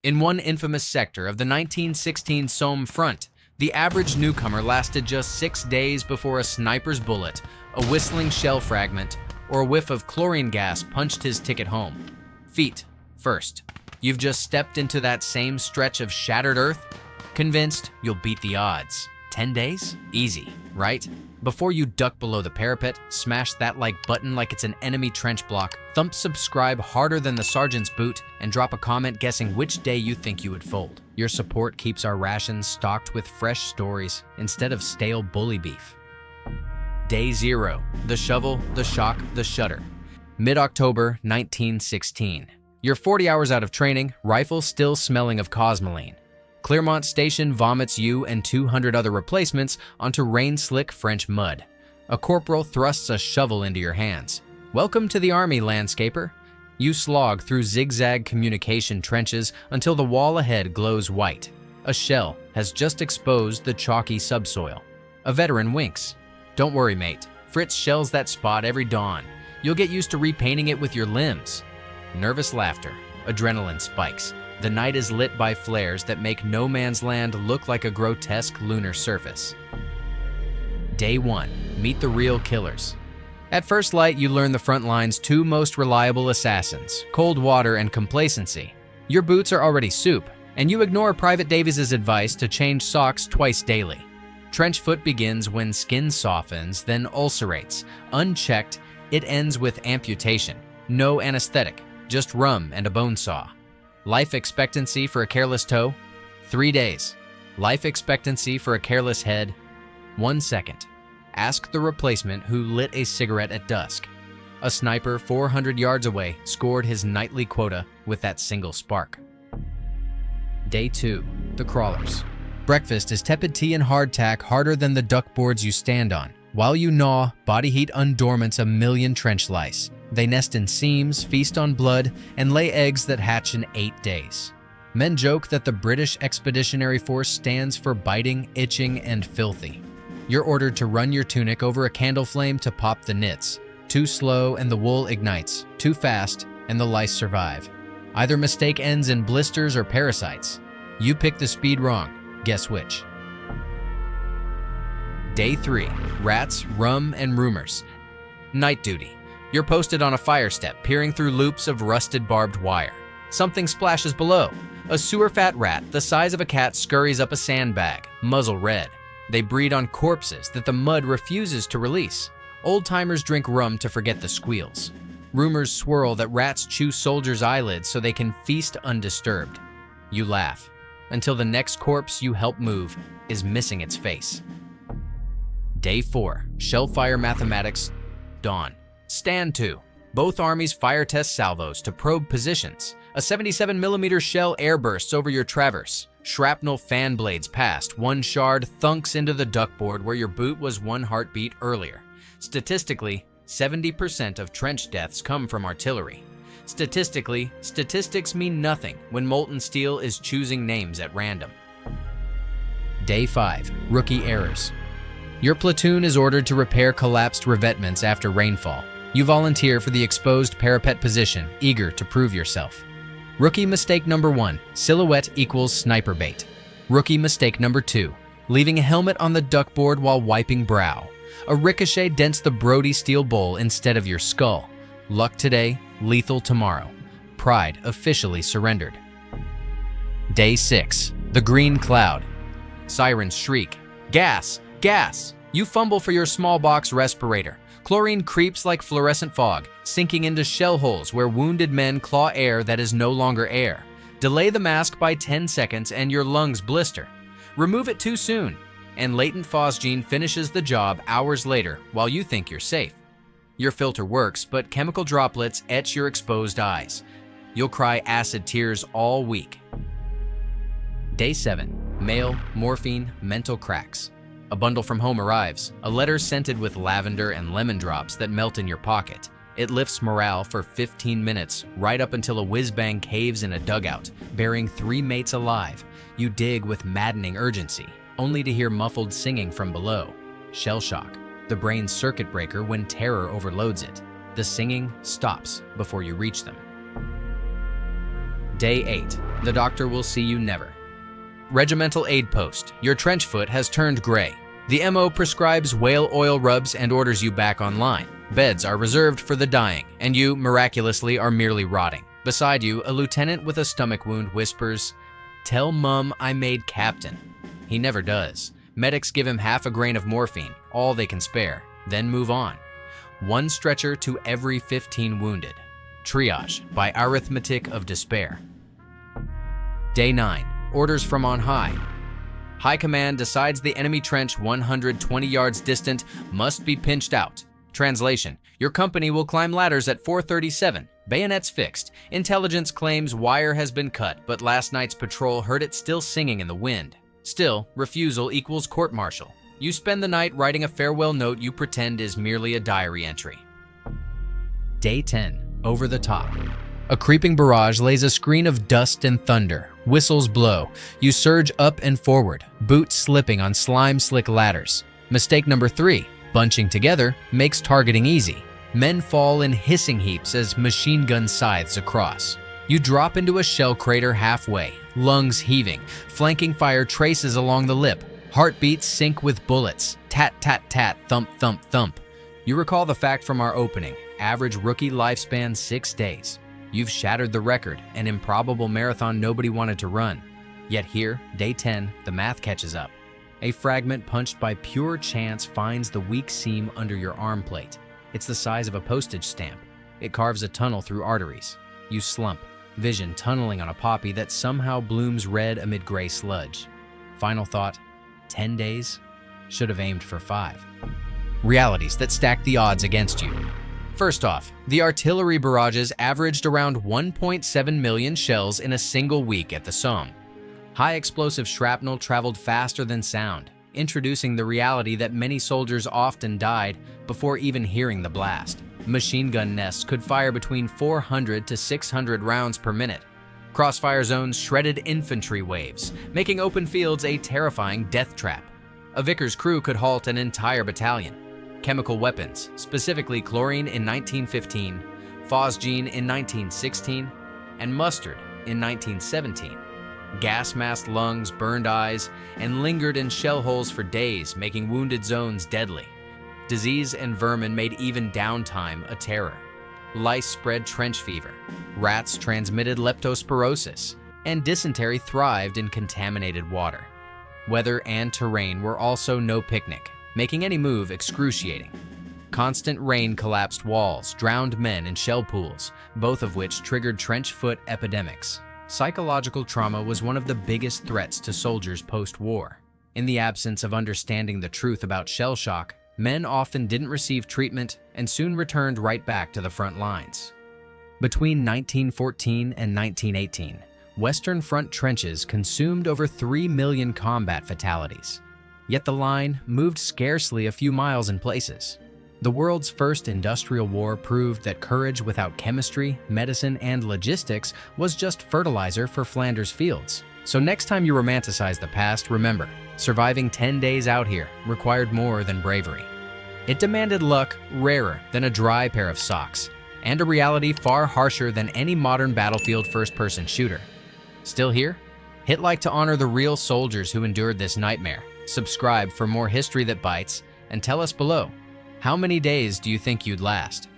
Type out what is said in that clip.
In one infamous sector of the 1916 Somme front, the average newcomer lasted just 6 days before a sniper's bullet, a whistling shell fragment, or a whiff of chlorine gas punched his ticket home. Feet first. You've just stepped into that same stretch of shattered earth? Convinced you'll beat the odds. 10 days? Easy, right? Before you duck below the parapet, smash that like button like it's an enemy trench block, thump subscribe harder than the sergeant's boot, and drop a comment guessing which day you think you would fold. Your support keeps our rations stocked with fresh stories instead of stale bully beef. Day 0. The shovel, the shock, the shudder. Mid-October 1916. You're 40 hours out of training, rifle still smelling of cosmoline. Clermont Station vomits you and 200 other replacements onto rain-slick French mud. A corporal thrusts a shovel into your hands. Welcome to the army, landscaper. You slog through zig-zag communication trenches until the wall ahead glows white. A shell has just exposed the chalky subsoil. A veteran winks. Don't worry, mate. Fritz shells that spot every dawn. You'll get used to repainting it with your limbs. Nervous laughter. Adrenaline spikes. The night is lit by flares that make no man's land look like a grotesque lunar surface. Day 1. Meet the real killers. At first light, you learn the front line's two most reliable assassins, cold water and complacency. Your boots are already soup, and you ignore Private Davies's advice to change socks twice daily. Trench foot begins when skin softens, then ulcerates. Unchecked, it ends with amputation. No anesthetic, just rum and a bone saw. Life expectancy for a careless toe? 3 days. Life expectancy for a careless head? 1 second. Ask the replacement who lit a cigarette at dusk. A sniper 400 yards away scored his nightly quota with that single spark. Day 2. The crawlers. Breakfast is tepid tea and hardtack harder than the duckboards you stand on. While you gnaw, body heat undormants a million trench lice. They nest in seams, feast on blood, and lay eggs that hatch in 8 days. Men joke that the British Expeditionary Force stands for biting, itching, and filthy. You're ordered to run your tunic over a candle flame to pop the knits. Too slow and the wool ignites. Too fast and the lice survive. Either mistake ends in blisters or parasites. You pick the speed wrong. Guess which? Day 3. Rats, rum, and rumors. Night duty. You're posted on a fire step, peering through loops of rusted barbed wire. Something splashes below. A sewer-fat rat the size of a cat scurries up a sandbag, muzzle red. They breed on corpses that the mud refuses to release. Old-timers drink rum to forget the squeals. Rumors swirl that rats chew soldiers' eyelids so they can feast undisturbed. You laugh, until the next corpse you help move is missing its face. Day 4. Shellfire mathematics. Dawn. Stand to. Both armies fire test salvos to probe positions. A 77mm shell airbursts over your traverse. Shrapnel fan blades past. One shard thunks into the duckboard where your boot was 1 heartbeat earlier. Statistically, 70% of trench deaths come from artillery. Statistically, statistics mean nothing when molten steel is choosing names at random. Day 5. Rookie errors. Your platoon is ordered to repair collapsed revetments after rainfall. You volunteer for the exposed parapet position, eager to prove yourself. Rookie mistake number 1, silhouette equals sniper bait. Rookie mistake number 2, leaving a helmet on the duckboard while wiping brow. A ricochet dents the Brody steel bowl instead of your skull. Luck today, lethal tomorrow. Pride officially surrendered. Day 6, the green cloud. Sirens shriek. Gas! Gas! You fumble for your small box respirator. Chlorine creeps like fluorescent fog, sinking into shell holes where wounded men claw air that is no longer air. Delay the mask by 10 seconds and your lungs blister. Remove it too soon, and latent phosgene finishes the job hours later while you think you're safe. Your filter works, but chemical droplets etch your exposed eyes. You'll cry acid tears all week. Day 7. Mail, morphine, mental cracks. A bundle from home arrives, a letter scented with lavender and lemon drops that melt in your pocket. It lifts morale for 15 minutes, right up until a whiz-bang caves in a dugout, burying 3 mates alive. You dig with maddening urgency, only to hear muffled singing from below. Shell shock, the brain's circuit breaker when terror overloads it. The singing stops before you reach them. Day 8. The doctor will see you never. Regimental aid post. Your trench foot has turned gray. The MO prescribes whale oil rubs and orders you back online. Beds are reserved for the dying, and you, miraculously, are merely rotting. Beside you, a lieutenant with a stomach wound whispers, "Tell Mum I made captain." He never does. Medics give him half a grain of morphine, all they can spare, then move on. One stretcher to every 15 wounded. Triage by arithmetic of despair. Day 9. Orders from on high. High command decides the enemy trench 120 yards distant must be pinched out. Translation: your company will climb ladders at 4:37. Bayonets fixed. Intelligence claims wire has been cut, but last night's patrol heard it still singing in the wind. Still, refusal equals court-martial. You spend the night writing a farewell note you pretend is merely a diary entry. Day 10. Over the top. A creeping barrage lays a screen of dust and thunder. Whistles blow. You surge up and forward, boots slipping on slime-slick ladders. Mistake number 3. Bunching together makes targeting easy. Men fall in hissing heaps as machine gun scythes across. You drop into a shell crater halfway, lungs heaving, flanking fire traces along the lip. Heartbeats sync with bullets. Tat, tat, tat, thump, thump, thump. You recall the fact from our opening. Average rookie lifespan 6 days. You've shattered the record, an improbable marathon nobody wanted to run. Yet here, day 10, the math catches up. A fragment punched by pure chance finds the weak seam under your arm plate. It's the size of a postage stamp. It carves a tunnel through arteries. You slump, vision tunneling on a poppy that somehow blooms red amid gray sludge. Final thought, 10 days? Should have aimed for 5. Realities that stack the odds against you. First off, the artillery barrages averaged around 1.7 million shells in a single week at the Somme. High explosive shrapnel traveled faster than sound, introducing the reality that many soldiers often died before even hearing the blast. Machine gun nests could fire between 400 to 600 rounds per minute. Crossfire zones shredded infantry waves, making open fields a terrifying death trap. A Vickers crew could halt an entire battalion. Chemical weapons, specifically chlorine in 1915, phosgene in 1916, and mustard in 1917. Gas-masked lungs, burned eyes, and lingered in shell holes for days, making wounded zones deadly. Disease and vermin made even downtime a terror. Lice spread trench fever. Rats transmitted leptospirosis, and dysentery thrived in contaminated water. Weather and terrain were also no picnic, making any move excruciating. Constant rain collapsed walls, drowned men in shell pools, both of which triggered trench foot epidemics. Psychological trauma was one of the biggest threats to soldiers post-war. In the absence of understanding the truth about shell shock, men often didn't receive treatment and soon returned right back to the front lines. Between 1914 and 1918, Western Front trenches consumed over 3 million combat fatalities. Yet the line moved scarcely a few miles in places. The world's first industrial war proved that courage without chemistry, medicine, and logistics was just fertilizer for Flanders fields. So next time you romanticize the past, remember, surviving 10 days out here required more than bravery. It demanded luck rarer than a dry pair of socks, and a reality far harsher than any modern battlefield first-person shooter. Still here? Hit like to honor the real soldiers who endured this nightmare. Subscribe for more history that bites, and tell us below, how many days do you think you'd last?